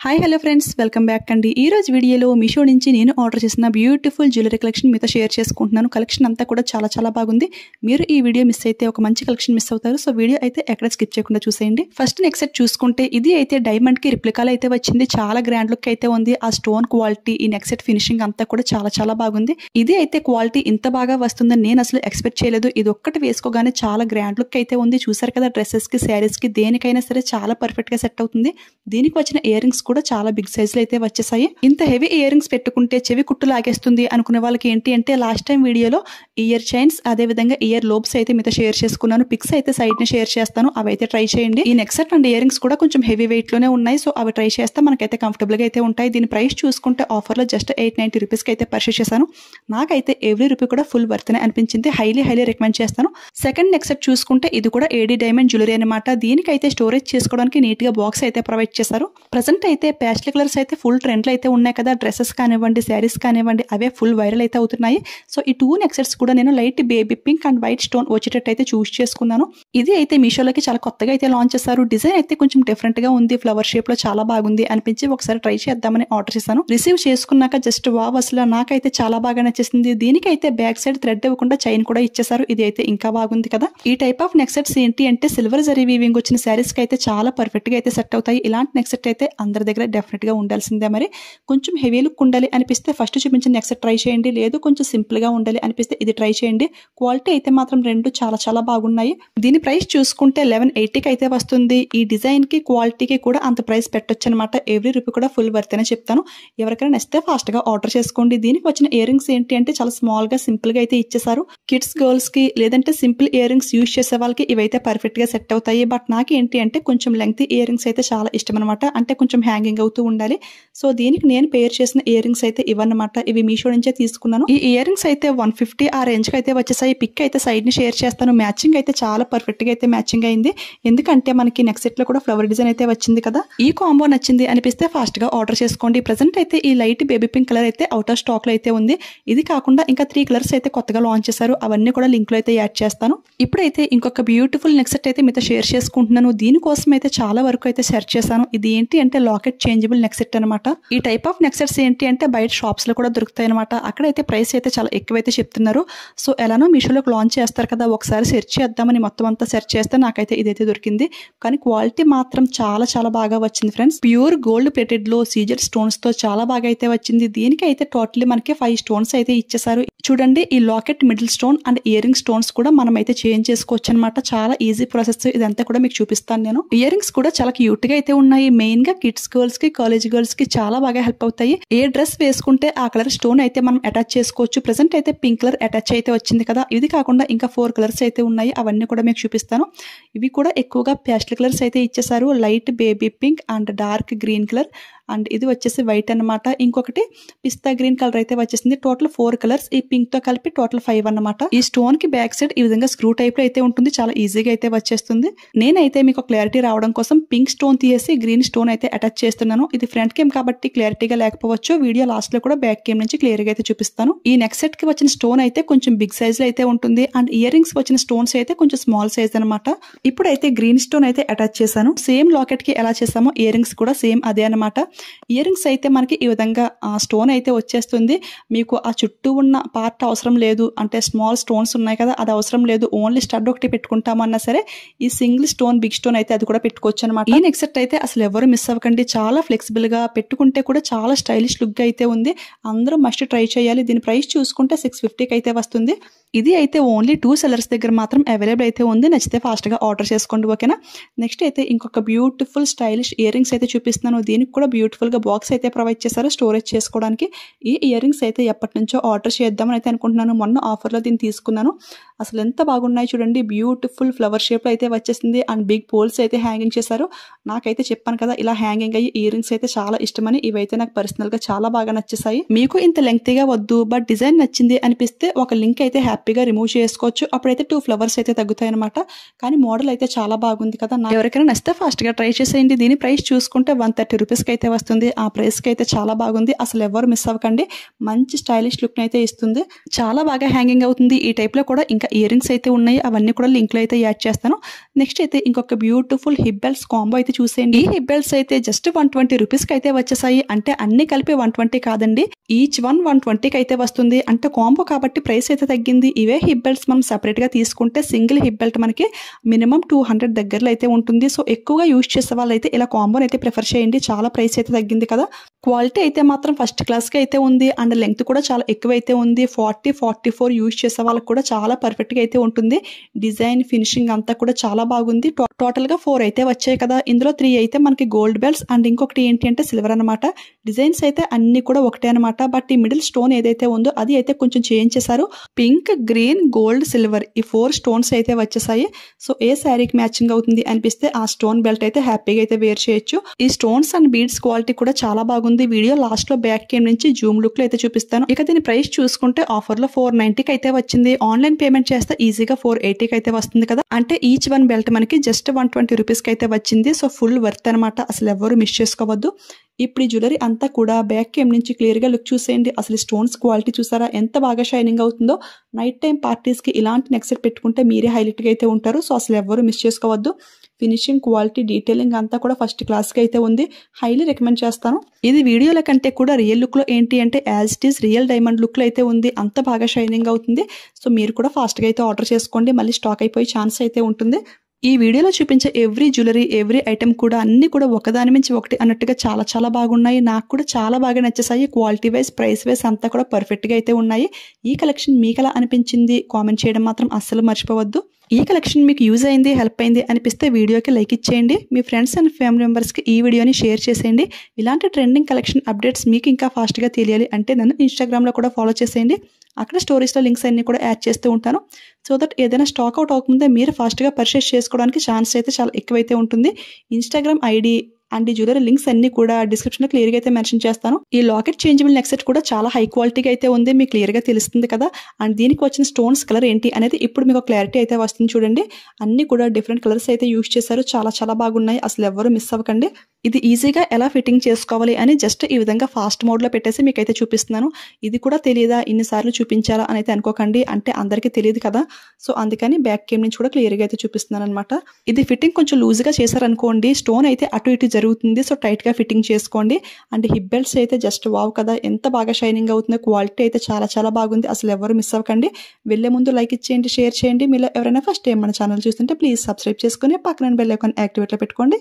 Hi hello friends, welcome back అండి. ఈ రోజు వీడియోలో మీషో నుంచి నేను ఆర్డర్ చేసిన బ్యూటిఫుల్ జ్యువెలరీ కలెక్షన్ మీతో షేర్ చేసుకుంటున్నాను. కలెక్షన్ అంతా కూడా చాలా బాగుంది. మీరు ఈ వీడియో మిస్ అయితే ఒక మంచి కలెక్షన్ మిస్ అవుతారు. సో వీడియో అయితే ఎక్కడ స్కిప్ చేయకుండా చూసేయండి. ఫస్ట్ నెక్ సెట్ చూసుకుంటే ఇది అయితే డైమండ్ కి రిప్లికాలు అయితే వచ్చింది. చాలా గ్రాండ్ లుక్ అయితే ఉంది. ఆ స్టోన్ క్వాలిటీ, ఈ నెక్ సెట్ ఫినిషింగ్ అంతా కూడా చాలా బాగుంది. ఇది అయితే క్వాలిటీ ఇంత బాగా వస్తుందని నేను అసలు ఎక్స్పెక్ట్ చేయలేదు. ఇది ఒక్కటి వేసుకోగానే చాలా గ్రాండ్ లుక్ అయితే ఉంది. చూసారు కదా, డ్రెస్సెస్ కి, శారీస్ కి దేనికైనా సరే చాలా పర్ఫెక్ట్ గా సెట్ అవుతుంది. దీనికి వచ్చిన ఇయర్ రింగ్స్ కూడా చాలా బిగ్ సైజ్ లో అయితే వచ్చేసాయి. ఇంత హెవీ ఇయర్ రింగ్స్ పెట్టుకుంటే చెవి కుట్టు లాగేస్తుంది అనుకునే వాళ్ళకి ఏంటి అంటే, లాస్ట్ టైం వీడియోలో ఇయర్ చైన్స్ అదే విధంగా ఇయర్ లోబ్స్ అయితే మీతో షేర్ చేసుకున్నాను. పిక్స్ అయితే సైడ్ ని షేర్ చేస్తాను, అవి అయితే ట్రై చేయండి. ఈ neck set and ear rings కూడా కొంచెం హెవీ వెయిట్ లోనే ఉన్నాయి. సో అవి ట్రై చేస్తే మనకైతే కంఫర్టబుల్ గా అయితే ఉంటాయి. దీని ప్రైస్ చూసుకుంటే ఆఫర్ లో జస్ట్ 890 రూపీస్ కి అయితే పర్చేస్ చేశాను. నాకైతే ఎవ్రీ రూపీ కూడా ఫుల్ వర్త్ నే అనిపించింది. హైలీ రికమెండ్ చేస్తాను. సెకండ్ నెక్ సెట్ చూసుకుంటే ఇది కూడా ఏడీ డైమండ్ జ్యువెలరీ అనమాట. దీనికైతే స్టోరేజ్ చేసుకోవడానికి నీట్ గా బాక్స్ అయితే ప్రొవైడ్ చేశారు. ప్రెసెంట్ అయితే పేస్టల్ కలర్స్ అయితే ఫుల్ ట్రెండ్ లో అయితే ఉన్నాయి కదా. డ్రెస్సెస్ కానివ్వండి, శారీస్ కానివ్వండి, అవే ఫుల్ వైరల్ అయితే అవుతున్నాయి. సో ఈ 2 నెక్ సెట్స్ కూడా నేను light baby pink and white stone వచ్చేటట్టు అయితే చూస్ చేసుకున్నాను. ఇది అయితే మీషోలోకి చాలా కొత్తగా అయితే లాంచ్ చేశారు. డిజైన్ అయితే కొంచెం డిఫరెంట్ గా ఉంది. ఫ్లవర్ షేప్ లో చాలా బాగుంది అనిపించి ఒకసారి ట్రై చేద్దామని ఆర్డర్ చేశాను. రిసీవ్ చేసుకున్నాక జస్ట్ వావ్, అసలు నాకైతే చాలా బాగా నచ్చేసింది. దీనికైతే బ్యాక్ సైడ్ థ్రెడ్ ఇవ్వకుండా చైన్ కూడా ఇచ్చేసారు. ఇది అయితే ఇంకా బాగుంది కదా. ఈ టైప్ ఆఫ్ నెక్ సెట్స్ ఏంటి అంటే, సిల్వర్ జరీ వీవింగ్ వచ్చిన శారీస్ కి అయితే చాలా పర్ఫెక్ట్ గా అయితే సెట్ అవుతాయి. ఇలాంటి నెక్ సెట్ అయితే అందరి దగ్గర డెఫినెట్ గా ఉండాల్సిందే. మరి కొంచెం హెవీ లుక్ ఉండాలి అనిపిస్తే ఫస్ట్ చూపించిన నెక్ సెట్ ట్రై చేయండి. లేదు కొంచెం సింపుల్ గా ఉండాలి అనిపిస్తే ఇది ట్రై చేయండి. క్వాలిటీ అయితే మాత్రం రెండు చాలా బాగున్నాయి. దీని ప్రైస్ చూసుకుంటే 1180కి అయితే వస్తుంది. ఈ డిజైన్ కి, క్వాలిటీకి కూడా అంత ప్రైస్ పెట్టొచ్చు అనమాట. ఎవ్రీ రూపీ కూడా ఫుల్ వర్త్ అనే చెప్తాను. ఎవరికైనా నచ్చితే ఫాస్ట్ గా ఆర్డర్ చేసుకోండి. దీనికి వచ్చిన ఇయర్ రింగ్స్ ఏంటి అంటే, చాలా స్మాల్ గా సింపుల్ గా అయితే ఇచ్చేసారు. కిడ్స్, గర్ల్స్ కి లేదంటే సింపుల్ ఇయర్ రింగ్స్ యూజ్ చేసే వాళ్ళకి ఇవైతే పర్ఫెక్ట్ గా సెట్ అవుతాయి. బట్ నాకు ఏంటి అంటే, కొంచెం లెంగ్త్ ఇయర్ రింగ్స్ అయితే చాలా ఇష్టం అనమాట. అంటే కొంచెం హ్యాంగింగ్ అవుతూ ఉండాలి. సో దీనికి నేను పేర్ చేసిన ఇయర్ రింగ్స్ అయితే ఇవన్నమాట. ఇవి మీషో నుంచే తీసుకున్నాను. ఈ ఇయర్ రింగ్స్ అయితే 150 ఆ రేంజ్ కి అయితే వచ్చేసాయి. పిక్ అయితే సైడ్ ని షేర్ చేస్తాను. మ్యాచింగ్ అయితే చాలా పర్ఫెక్ట్ గా అయితే మ్యాచింగ్ అయింది. ఎందుకంటే మనకి నెక్ సెట్ లో కూడా ఫ్లవర్ డిజైన్ అయితే వచ్చింది కదా. ఈ కాంబో నచ్చింది అనిపిస్తే ఫాస్ట్ గా ఆర్డర్ చేసుకోండి. ప్రెసెంట్ అయితే ఈ లైట్ బేబీ పింక్ కలర్ అయితే అవుట్ ఆఫ్ స్టాక్ లో అయితే ఉంది. ఇది కాకుండా ఇంకా 3 కలర్స్ అయితే కొత్తగా లాంచ్ చేశారు. అవన్నీ కూడా లింక్ లో అయితే యాడ్ చేస్తాను. ఇప్పుడైతే ఇంకొక బ్యూటిఫుల్ నెక్ సెట్ అయితే మీతో షేర్ చేసుకుంటున్నాను. దీనికోసం అయితే చాలా వరకు అయితే సెర్చ్ చేశాను. ఇది ఏంటి అంటే, లాకెట్ చేంజబుల్ నెక్ సెట్ అనమాట. ఈ టైప్ ఆఫ్ నెక్ సెట్స్ ఏంటి అంటే బయట షాప్స్ లో కూడా దొరుకుతాయి అనమాట. అక్కడైతే ప్రైస్ అయితే చాలా ఎక్కువైతే చెప్తున్నారు. సో ఎలానో మీషోలోకి లాంచ్ చేస్తారు కదా, ఒకసారి సెర్చ్ చేద్దామని మొత్తం అంతా సెర్చ్ చేస్తే నాకైతే ఇదైతే దొరికింది. కానీ క్వాలిటీ మాత్రం చాలా బాగా వచ్చింది ఫ్రెండ్స్. ప్యూర్ గోల్డ్ ప్లేటెడ్ లో సీజర్ స్టోన్స్ తో చాలా బాగా అయితే వచ్చింది. దీనికి అయితే టోటల్లీ మనకి 5 స్టోన్స్ అయితే ఇచ్చేసారు. చూడండి, ఈ locket middle stone and ear ring stones కూడా మనం అయితే చేంజ్ చేసుకోవచ్చు అనమాట. చాలా ఈజీ ప్రాసెస్. ఇదంతా కూడా మీకు చూపిస్తాను నేను. ఇయర్ రింగ్స్ కూడా చాలా క్యూట్ గా అయితే ఉన్నాయి. మెయిన్ గా కిడ్స్ గర్ల్స్ కి, కాలేజ్ గర్ల్స్ కి చాలా బాగా హెల్ప్ అవుతాయి. ఏ డ్రెస్ వేసుకుంటే ఆ కలర్ స్టోన్ అయితే మనం అటాచ్ చేసుకోవచ్చు. ప్రెసెంట్ అయితే పింక్ కలర్ అటాచ్ అయితే వచ్చింది కదా. ఇది కాకుండా ఇంకా 4 కలర్స్ అయితే ఉన్నాయి. అవన్నీ కూడా మీకు చూపిస్తాను. ఇవి కూడా ఎక్కువగా పేస్టల్ కలర్స్ అయితే ఇచ్చేసారు. Light baby pink and dark green colour and ఇది వచ్చేసి వైట్ అనమాట. ఇంకొకటి పిస్తా గ్రీన్ కలర్ అయితే వచ్చేసింది. Total 4 colours. ఈ పింక్ తో కలిపి టోటల్ 5 అన్నమాట. ఈ స్టోన్ కి బ్యాక్ సైడ్ ఈ విధంగా స్క్రూ టైప్ లో అయితే ఉంటుంది. చాలా ఈజీగా అయితే వచ్చేస్తుంది. నేనైతే మీకు క్లారిటీ రావడం కోసం పింక్ స్టోన్ తీసేసి గ్రీన్ స్టోన్ అయితే అటాచ్ చేస్తున్నాను. ఇది ఫ్రంట్ కేమ్ కాబట్టి క్లారిటీగా లేకపోవచ్చు. వీడియో లాస్ట్ లో కూడా బ్యాక్ కేమ్ నుంచి క్లియర్ గా అయితే చూపిస్తాను. ఈ నెక్ సెట్ కి వచ్చిన స్టోన్ అయితే కొంచెం బిగ్ సైజ్ లో అయితే ఉంటుంది. అండ్ ఇయర్ రింగ్స్ వచ్చిన స్టోన్స్ అయితే కొంచెం స్మాల్ సైజ్ అనమాట. ఇప్పుడైతే గ్రీన్ స్టోన్ అయితే అటాచ్ చేశాను. సేమ్ లాకెట్ కి ఎలా చేసామో ఇయర్ రింగ్స్ కూడా సేమ్ అదే అనమాట. ఇయర్ రింగ్స్ అయితే మనకి ఈ విధంగా స్టోన్ అయితే వచ్చేస్తుంది. మీకు ఆ చుట్టూ ఉన్న పార్ట్ అవసరం లేదు. అంటే స్మాల్ స్టోన్స్ ఉన్నాయి కదా, అది అవసరం లేదు. ఓన్లీ స్టడ్ ఒకటి పెట్టుకుంటామన్నా సరే ఈ సింగిల్ స్టోన్, బిగ్ స్టోన్ అయితే అది కూడా పెట్టుకోవచ్చు అనమాట. ఈ నెక్ సెట్ అయితే అసలు ఎవరు మిస్ అవ్వకండి. చాలా ఫ్లెక్సిబుల్ గా, పెట్టుకుంటే కూడా చాలా స్టైలిష్ లుక్ గా అయితే ఉంది. అందరూ మస్ట్ ట్రై చేయాలి. దీని ప్రైస్ చూసుకుంటే 650కి అయితే వస్తుంది. ఇది అయితే ఓన్లీ 2 సెల్లర్స్ దగ్గర మాత్రం అవైలబుల్ అయితే ఉంది. నచ్చితే ఫాస్ట్ గా ఆర్డర్ చేసుకోండి, ఓకేనా. నెక్స్ట్ అయితే ఇంకొక బ్యూటిఫుల్ స్టైలిష్ ఇయర్ రింగ్స్ అయితే చూపిస్తున్నాను. దీనికి కూడా బ్యూటిఫుల్ గా బాక్స్ అయితే ప్రొవైడ్ చేశారు స్టోరేజ్ చేసుకోవడానికి. ఈ ఇయర్ రింగ్స్ అయితే ఎప్పటి నుంచో ఆర్డర్ చేద్దామని అయితే అనుకుంటున్నాను. మొన్న ఆఫర్ లో దీన్ని తీసుకున్నాను. అసలు ఎంత బాగున్నాయి చూడండి. బ్యూటిఫుల్ ఫ్లవర్ షేప్ లో అయితే వచ్చేసింది. అండ్ బిగ్ పోల్స్ అయితే హ్యాంగింగ్ చేశారు. నాకైతే చెప్పాను కదా, ఇలా హ్యాంగింగ్ అయ్యి ఇయర్ రింగ్స్ అయితే చాలా ఇష్టమని. ఇవైతే నాకు పర్సనల్ గా చాలా బాగా నచ్చేసాయి. మీకు ఇంత లెంగ్తీగా వద్దు, బట్ డిజైన్ నచ్చింది అనిపిస్తే ఒక లింక్ అయితే హ్యాపీగా రిమూవ్ చేసుకోవచ్చు. అప్పుడైతే 2 ఫ్లవర్స్ అయితే తగ్గుతాయి అనమాట. కానీ మోడల్ అయితే చాలా బాగుంది కదా. ఎవరికైనా నచ్చితే ఫాస్ట్ గా ట్రై చేసేయండి. దీని ప్రైస్ చూసుకుంటే 130 రూపీస్ కి అయితే వస్తుంది. ఆ ప్రైస్ కి అయితే చాలా బాగుంది. అసలు ఎవరు మిస్ అవ్వకండి. మంచి స్టైలిష్ లుక్ అయితే ఇస్తుంది. చాలా బాగా హ్యాంగింగ్ అవుతుంది. ఈ టైప్ లో కూడా ఇంకా ఇయర్ రింగ్స్ అయితే ఉన్నాయి. అవన్నీ కూడా లింక్ లో అయితే యాడ్ చేస్తాను. నెక్స్ట్ అయితే ఇంకొక బ్యూటిఫుల్ హిప్ బెల్ట్స్ కాంబో అయితే చూసేయండి. ఈ హిప్ బెల్ట్స్ అయితే జస్ట్ 120 రూపీస్కి అయితే వచ్చేసాయి. అంటే అన్ని కలిపి 120 కాదండి, ఈచ్ వన్ 120కి అయితే వస్తుంది. అంటే కాంబో కాబట్టి ప్రైస్ అయితే తగ్గింది. ఇవే హిప్ బెల్ట్స్ మనం సెపరేట్గా తీసుకుంటే సింగిల్ హిప్ బెల్ట్ మనకి మినిమం 200 దగ్గరలో అయితే ఉంటుంది. సో ఎక్కువగా యూజ్ చేసే వాళ్ళు అయితే ఇలా కాంబోని అయితే ప్రిఫర్ చేయండి. చాలా ప్రైస్ అయితే తగ్గింది కదా. క్వాలిటీ అయితే మాత్రం ఫస్ట్ క్లాస్గా అయితే ఉంది. అండ్ లెంగ్త్ కూడా చాలా ఎక్కువ అయితే ఉంది. 40-44 యూజ్ చేసే వాళ్ళకి కూడా చాలా పర్ఫెక్ట్గా అయితే ఉంటుంది. డిజైన్ ఫినిషింగ్ అంతా కూడా చాలా బాగుంది. టోటల్గా 4 అయితే వచ్చాయి కదా. ఇందులో 3 అయితే మనకి గోల్డ్ బెల్ట్స్ అండ్ ఇంకొకటి ఏంటి అంటే సిల్వర్ అనమాట. డిజైన్స్ అయితే అన్ని కూడా ఒకటే అనమాట. బట్ ఈ మిడిల్ స్టోన్ ఏదైతే ఉందో అది అయితే కొంచెం చేంజ్ చేశారు. పింక్, గ్రీన్, గోల్డ్, సిల్వర్ ఈ 4 స్టోన్స్ అయితే వచ్చేసాయి. సో ఏ శారీకి మ్యాచింగ్ అవుతుంది అనిపిస్తే ఆ స్టోన్ బెల్ట్ అయితే హ్యాపీగా అయితే వేర్ చేయొచ్చు. ఈ స్టోన్స్ అండ్ బీడ్స్ క్వాలిటీ కూడా చాలా బాగుంది. వీడియో లాస్ట్ లో బ్యాక్ కేమ్ నుంచి జూమ్ లుక్ లో అయితే చూపిస్తాను. ఇక దీని ప్రైస్ చూసుకుంటే ఆఫర్ లో 490కి అయితే వచ్చింది. ఆన్లైన్ పేమెంట్ చేస్తే ఈజీగా 480కి అయితే వస్తుంది కదా. అంటే ఈచ్ వన్ బెల్ట్ మనకి జస్ట్ 120 రూపీస్కి అయితే వచ్చింది. సో ఫుల్ వర్త్ అనమాట. అసలు ఎవరు మిస్ చేసుకోవద్దు. ఇప్పుడు ఈ జ్యువెలరీ అంతా కూడా బ్యాక్ కేమ్ నుంచి క్లియర్గా లుక్ చూసేయండి. అసలు స్టోన్స్ క్వాలిటీ చూసారా ఎంత బాగా షైనింగ్ అవుతుందో. నైట్ టైం పార్టీస్కి ఇలాంటి నెక్ సెట్ పెట్టుకుంటే మీరే హైలైట్గా అయితే ఉంటారు. సో అసలు ఎవరు మిస్ చేసుకోవద్దు. ఫినిషింగ్, క్వాలిటీ, డీటెయిలింగ్ అంతా కూడా ఫస్ట్ క్లాస్గా అయితే ఉంది. హైలీ రికమెండ్ చేస్తాను. ఇది వీడియోల కంటే కూడా రియల్ లుక్లో ఏంటి అంటే as it is real diamond లుక్లో అయితే ఉంది. అంత బాగా షైనింగ్ అవుతుంది. సో మీరు కూడా ఫాస్ట్గా అయితే ఆర్డర్ చేసుకోండి. మళ్ళీ స్టాక్ అయిపోయే ఛాన్స్ అయితే ఉంటుంది. ఈ వీడియోలో చూపించే ఎవ్రీ జ్యువెలరీ, ఎవ్రీ ఐటెం కూడా అన్ని కూడా ఒకదాని మించి ఒకటి అన్నట్టుగా చాలా చాలా బాగున్నాయి. నాకు కూడా చాలా బాగా నచ్చేసాయి. క్వాలిటీ వైజ్, ప్రైస్ వైజ్ అంతా కూడా పర్ఫెక్ట్గా అయితే ఉన్నాయి. ఈ కలెక్షన్ మీకు ఎలా అనిపించింది కామెంట్ చేయడం మాత్రం అస్సలు మర్చిపోవద్దు. ఈ కలెక్షన్ మీకు యూజ్ అయింది, హెల్ప్ అయింది అనిపిస్తే వీడియోకి లైక్ ఇచ్చేయండి. మీ ఫ్రెండ్స్ అండ్ ఫ్యామిలీ మెంబర్స్కి ఈ వీడియోని షేర్ చేసేయండి. ఇలాంటి ట్రెండింగ్ కలెక్షన్ అప్డేట్స్ మీకు ఇంకా ఫాస్ట్గా తెలియాలి అంటే నన్ను ఇన్స్టాగ్రామ్లో కూడా ఫాలో చేసేయండి. అక్కడ స్టోరీస్లో లింక్స్ అన్ని కూడా యాడ్ చేస్తూ ఉంటాను. సో దట్ ఏదైనా స్టాక్ అవుట్ అవ్వకముందే మీరు ఫాస్ట్గా పర్చేస్ చేసుకోవడానికి ఛాన్స్ అయితే చాలా ఎక్కువైతే ఉంటుంది. ఇన్స్టాగ్రామ్ ఐడి అండ్ ఈ జ్యువెలరీ లింక్స్ అన్ని కూడా డిస్క్రిప్షన్లో క్లియర్గా అయితే మెన్షన్ చేస్తాను. ఈ లాకెట్ చేంజబుల్ నెక్ సెట్ కూడా చాలా హై క్వాలిటీగా అయితే ఉంది. మీకు క్లియర్గా తెలుస్తుంది కదా. అండ్ దీనికి వచ్చిన స్టోన్స్ కలర్ ఏంటి అనేది ఇప్పుడు మీకు క్లారిటీ అయితే వస్తుంది చూడండి. అన్ని కూడా డిఫరెంట్ కలర్స్ అయితే యూజ్ చేశారు. చాలా చాలా బాగున్నాయి. అసలు ఎవరు మిస్ అవ్వకండి. ఇది ఈజీగా ఎలా ఫిట్టింగ్ చేసుకోవాలి అని జస్ట్ ఈ విధంగా ఫాస్ట్ మోడ్లో పెట్టేసి మీకైతే చూపిస్తున్నాను. ఇది కూడా తెలియదా, ఇన్నిసార్లు చూపించాలా అని అయితే అనుకోకండి. అంటే అందరికీ తెలియదు కదా. సో అందుకని బ్యాక్ కేమ్ నుంచి కూడా క్లియర్గా అయితే చూపిస్తున్నాను అనమాట. ఇది ఫిట్టింగ్ కొంచెం లూజ్గా చేశారనుకోండి, స్టోన్ అయితే అటు ఇటు జరుగుతుంది. సో టైట్గా ఫిట్టింగ్ చేసుకోండి. అండ్ హిప్ బెల్ట్స్ అయితే జస్ట్ వావ్ కదా, ఎంత బాగా షైనింగ్ అవుతుందో. క్వాలిటీ అయితే చాలా చాలా బాగుంది. అసలు ఎవరు మిస్ అవ్వకండి. వెళ్ళే ముందు లైక్ ఇచ్చేయండి, షేర్ చేయండి. మీలో ఎవరైనా ఫస్ట్ టైం మన ఛానల్ చూస్తుంటే ప్లీజ్ సబ్స్క్రైబ్ చేసుకుని పక్కన బెల్ ఐకాన్ యాక్టివేట్లో పెట్టుకోండి.